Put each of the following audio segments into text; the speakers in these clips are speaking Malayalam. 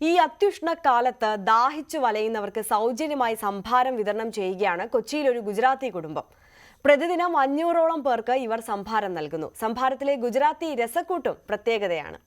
ഈ അത്യുഷ്ണ കാലത്ത് ദാഹിച്ചു വലയുന്നവർക്ക് സൗജന്യമായി സംഭാരം വിതരണം ചെയ്യുകയാണ് കൊച്ചിയിലെ ഒരു ഗുജറാത്തി കുടുംബം. പ്രതിദിനം 500ഓളം പേർക്ക് ഇവർ സംഭാരം നൽകുന്നു. സംഭാരത്തിലെ ഗുജറാത്തി രസക്കൂട്ടും പ്രത്യേകതയാണ്.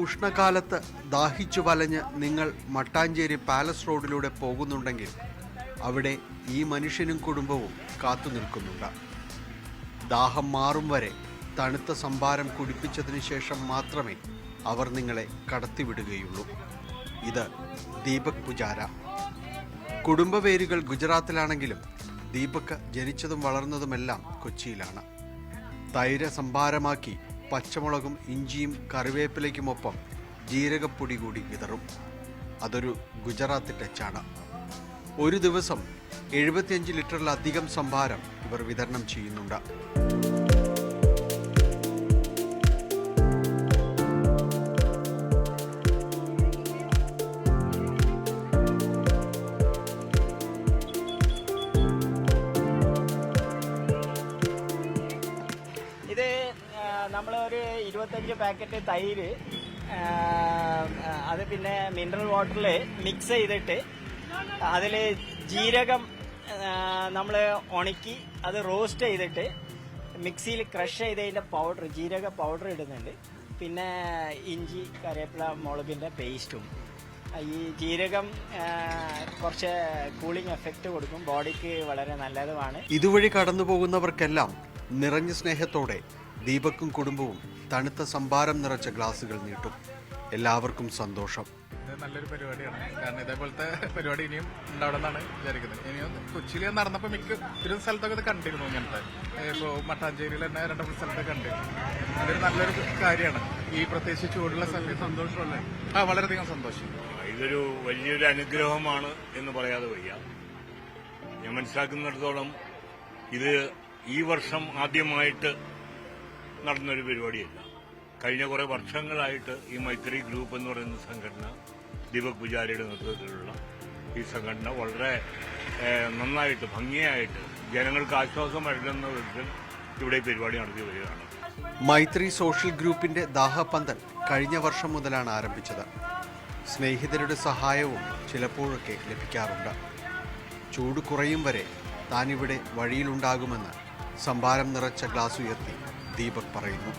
ഉഷ്ണകാലത്ത് ദാഹിച്ചു വലഞ്ഞ് നിങ്ങൾ മട്ടാഞ്ചേരി പാലസ് റോഡിലൂടെ പോകുന്നുണ്ടെങ്കിൽ അവിടെ ഈ മനുഷ്യനും കുടുംബവും കാത്തു നിൽക്കുന്നുണ്ട്. ദാഹം മാറും വരെ തണുത്ത സംഭാരം കുടിപ്പിച്ചതിന് ശേഷം മാത്രമേ അവർ നിങ്ങളെ കടത്തിവിടുകയുള്ളൂ. ഇത് ദീപക് പുജാര. കുടുംബ പേരുകൾ ഗുജറാത്തിലാണെങ്കിലും ദീപക് ജനിച്ചതും വളർന്നതുമെല്ലാം കൊച്ചിയിലാണ്. തൈര് സംഭാരമാക്കി പച്ചമുളകും ഇഞ്ചിയും കറിവേപ്പിലയ്ക്കുമൊപ്പം ജീരകപ്പൊടി കൂടി വിതറും. അതൊരു ഗുജറാത്തി ടച്ചാണ്. ഒരു ദിവസം 75 ലിറ്ററിലധികം സംഭാരം ഇവർ വിതരണം ചെയ്യുന്നുണ്ട്. ഇത് നമ്മളൊരു 25 പാക്കറ്റ് തൈര്, അത് പിന്നെ മിനറൽ വാട്ടറിൽ മിക്സ് ചെയ്തിട്ട് അതിൽ ജീരകം നമ്മൾ ഉണക്കി അത് റോസ്റ്റ് ചെയ്തിട്ട് മിക്സിയിൽ ക്രഷ് ചെയ്തതിൻ്റെ പൗഡർ, ജീരക പൗഡർ ഇടുന്നുണ്ട്. പിന്നെ ഇഞ്ചി, കറിവേപ്പില, മുളകിൻ്റെ പേസ്റ്റും. ഈ ജീരകം കുറച്ച് കൂളിംഗ് എഫക്റ്റ് കൊടുക്കും, ബോഡിക്ക് വളരെ നല്ലതുമാണ്. ഇതുവഴി കടന്നു പോകുന്നവർക്കെല്ലാം നിറഞ്ഞ സ്നേഹത്തോടെ ദീപക്കും കുടുംബവും തണുത്ത സംഭാരം നിറച്ച ഗ്ലാസുകൾ നീട്ടും. എല്ലാവർക്കും സന്തോഷം. ഇത് നല്ലൊരു പരിപാടിയാണ്. കാരണം ഇതേപോലത്തെ പരിപാടി ഇനിയും ഉണ്ടാവണമെന്നാണ് വിചാരിക്കുന്നത്. ഇനിയും കൊച്ചിയിൽ നടന്നപ്പോൾ ഒരു സ്ഥലത്തൊക്കെ ഇത് കണ്ടിരുന്നു. ഇങ്ങനത്തെ ഇപ്പോൾ മട്ടാഞ്ചേരിയിൽ തന്നെ 2 സ്ഥലത്തൊക്കെ കണ്ടിരുന്നു. അതൊരു നല്ലൊരു കാര്യമാണ്. ഈ പ്രത്യേകിച്ച് ചൂടുള്ള സമയത്ത് സന്തോഷമല്ലേ? വളരെയധികം സന്തോഷം. ഇതൊരു വലിയൊരു അനുഗ്രഹമാണ് എന്ന് പറയാതെ വയ്യ. ഞാൻ മനസ്സിലാക്കുന്നിടത്തോളം ഇത് ഈ വർഷം ആദ്യമായിട്ട് നടന്നൊരു പരിപാടിയല്ല. കഴിഞ്ഞ കുറേ വർഷങ്ങളായിട്ട് ഈ മൈത്രി ഗ്രൂപ്പ് എന്ന് പറയുന്ന സംഘടന, ദീപക് പുജാരിയുടെ നേതൃത്വത്തിലുള്ള ഈ സംഘടന വളരെ നന്നായിട്ട് ഭംഗിയായിട്ട് ജനങ്ങൾക്ക് ആശ്വാസം നൽകുന്ന വിധത്തിൽ ഇവിടെ ഈ പരിപാടി നടത്തി വരികയാണ്. മൈത്രി സോഷ്യൽ ഗ്രൂപ്പിന്റെ ദാഹപന്തൽ കഴിഞ്ഞ വർഷം മുതലാണ് ആരംഭിച്ചത്. സ്നേഹിതരുടെ സഹായവും ചിലപ്പോഴൊക്കെ ലഭിക്കാറുണ്ട്. ചൂട് കുറയും വരെ താനിവിടെ വഴിയിലുണ്ടാകുമെന്ന് സംഭാരം നിറച്ച ഗ്ലാസ് ഉയർത്തി ദീപക് പറയുന്നു.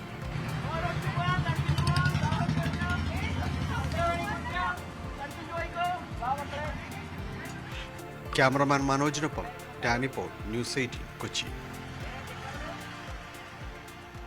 ക്യാമറമാൻ മനോജിനൊപ്പം ടാനിപ്പോൾ ന്യൂസ് 18 കൊച്ചി.